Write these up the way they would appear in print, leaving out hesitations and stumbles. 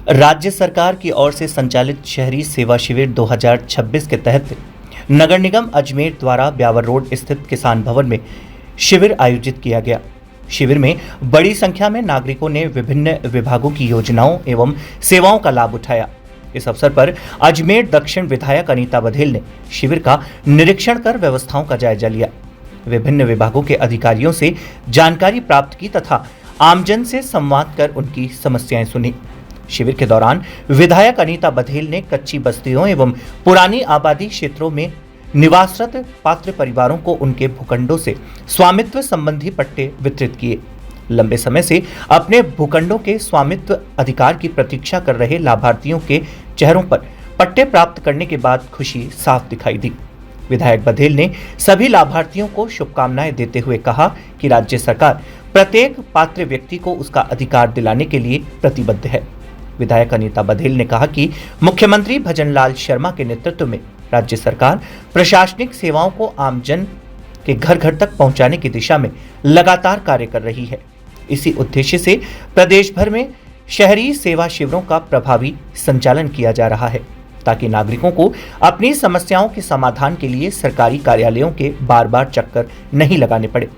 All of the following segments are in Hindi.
राज्य सरकार की ओर से संचालित शहरी सेवा शिविर 2026 के तहत नगर निगम अजमेर द्वारा ब्यावर रोड स्थित किसान भवन में शिविर आयोजित किया गया। शिविर में बड़ी संख्या में नागरिकों ने विभिन्न विभागों की योजनाओं एवं सेवाओं का लाभ उठाया। इस अवसर पर अजमेर दक्षिण विधायक अनीता बघेल ने शिविर का निरीक्षण कर व्यवस्थाओं का जायजा लिया, विभिन्न विभागों के अधिकारियों से जानकारी प्राप्त की तथा आमजन से संवाद कर उनकी समस्याएं सुनी। शिविर के दौरान विधायक अनीता बघेल ने कच्ची बस्तियों एवं पुरानी आबादी क्षेत्रों में निवासरत पात्र परिवारों को उनके भूखंडों से स्वामित्व संबंधी पट्टे वितरित किए। लंबे समय से अपने भूखंडों के स्वामित्व अधिकार की प्रतीक्षा कर रहे लाभार्थियों के चेहरों पर पट्टे प्राप्त करने के बाद खुशी साफ दिखाई दी। विधायक बघेल ने सभी लाभार्थियों को शुभकामनाएं देते हुए कहा कि राज्य सरकार प्रत्येक पात्र व्यक्ति को उसका अधिकार दिलाने के लिए प्रतिबद्ध है। विधायक अनीता बघेल ने कहा कि मुख्यमंत्री भजनलाल शर्मा के नेतृत्व में राज्य सरकार प्रशासनिक सेवाओं को आमजन के घर घर तक पहुंचाने की दिशा में लगातार कार्य कर रही है। इसी उद्देश्य से प्रदेश भर में शहरी सेवा शिविरों का प्रभावी संचालन किया जा रहा है, ताकि नागरिकों को अपनी समस्याओं के समाधान के लिए सरकारी कार्यालयों के बार बार चक्कर नहीं लगाने पड़े।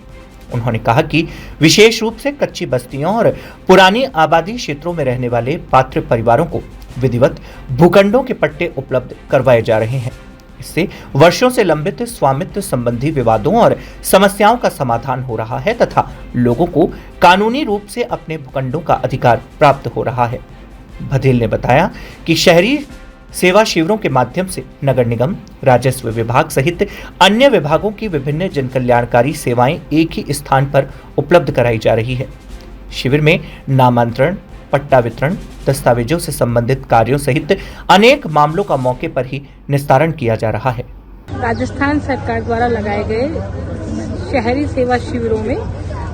उन्होंने कहा कि विशेष रूप से कच्ची बस्तियों और पुरानी आबादी क्षेत्रों में रहने वाले पात्र परिवारों को विधिवत भूखंडों के पट्टे उपलब्ध करवाए जा रहे हैं। इससे वर्षों से लंबित स्वामित्व संबंधी विवादों और समस्याओं का समाधान हो रहा है तथा लोगों को कानूनी रूप से अपने भूखंडों का अधिकार प्राप्त हो रहा है। बघेल ने बताया कि शहरी सेवा शिविरों के माध्यम से नगर निगम, राजस्व विभाग सहित अन्य विभागों की विभिन्न जनकल्याणकारी सेवाएं एक ही स्थान पर उपलब्ध कराई जा रही है। शिविर में नामांतरण, पट्टा वितरण, दस्तावेजों से संबंधित कार्यों सहित अनेक मामलों का मौके पर ही निस्तारण किया जा रहा है। राजस्थान सरकार द्वारा लगाए गए शहरी सेवा शिविरों में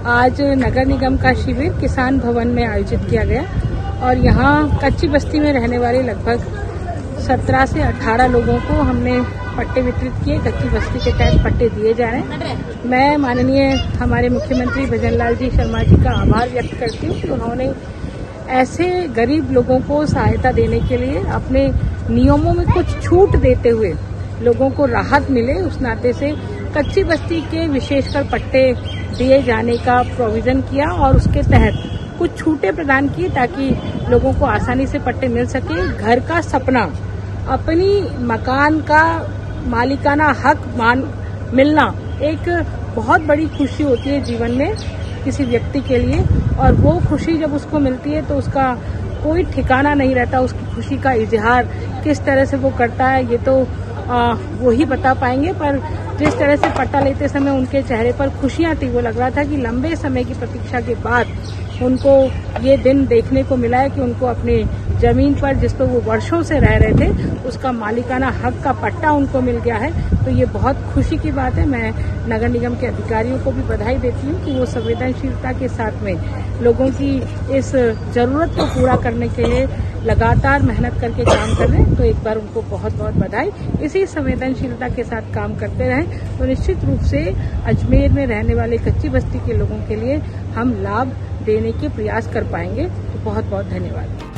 आज नगर निगम का शिविर किसान भवन में आयोजित किया गया और यहाँ कच्ची बस्ती में रहने वाले लगभग 17 से 18 लोगों को हमने पट्टे वितरित किए। कच्ची बस्ती के तहत पट्टे दिए जा रहे हैं। मैं माननीय हमारे मुख्यमंत्री भजनलाल जी शर्मा जी का आभार व्यक्त करती हूँ कि उन्होंने ऐसे गरीब लोगों को सहायता देने के लिए अपने नियमों में कुछ छूट देते हुए लोगों को राहत मिले, उस नाते से कच्ची बस्ती के विशेषकर पट्टे दिए जाने का प्रोविजन किया और उसके तहत कुछ छूटें प्रदान की ताकि लोगों को आसानी से पट्टे मिल सके। घर का सपना, अपनी मकान का मालिकाना हक मिलना एक बहुत बड़ी खुशी होती है जीवन में किसी व्यक्ति के लिए, और वो खुशी जब उसको मिलती है तो उसका कोई ठिकाना नहीं रहता। उसकी खुशी का इजहार किस तरह से वो करता है ये तो वो ही बता पाएंगे, पर जिस तरह से पट्टा लेते समय उनके चेहरे पर खुशियां थी, वो लग रहा था कि लंबे समय की प्रतीक्षा के बाद उनको ये दिन देखने को मिला है कि उनको अपने जमीन पर जिस पर वो वर्षों से रह रहे थे उसका मालिकाना हक का पट्टा उनको मिल गया है। तो ये बहुत खुशी की बात है। मैं नगर निगम के अधिकारियों को भी बधाई देती हूँ कि वो संवेदनशीलता के साथ में लोगों की इस जरूरत को पूरा करने के लिए लगातार मेहनत करके काम कर रहे हैं। तो एक बार उनको बहुत बहुत बधाई। इसी संवेदनशीलता के साथ काम करते रहें तो निश्चित रूप से अजमेर में रहने वाले कच्ची बस्ती के लोगों के लिए हम लाभ देने के प्रयास कर पाएंगे। तो बहुत बहुत धन्यवाद।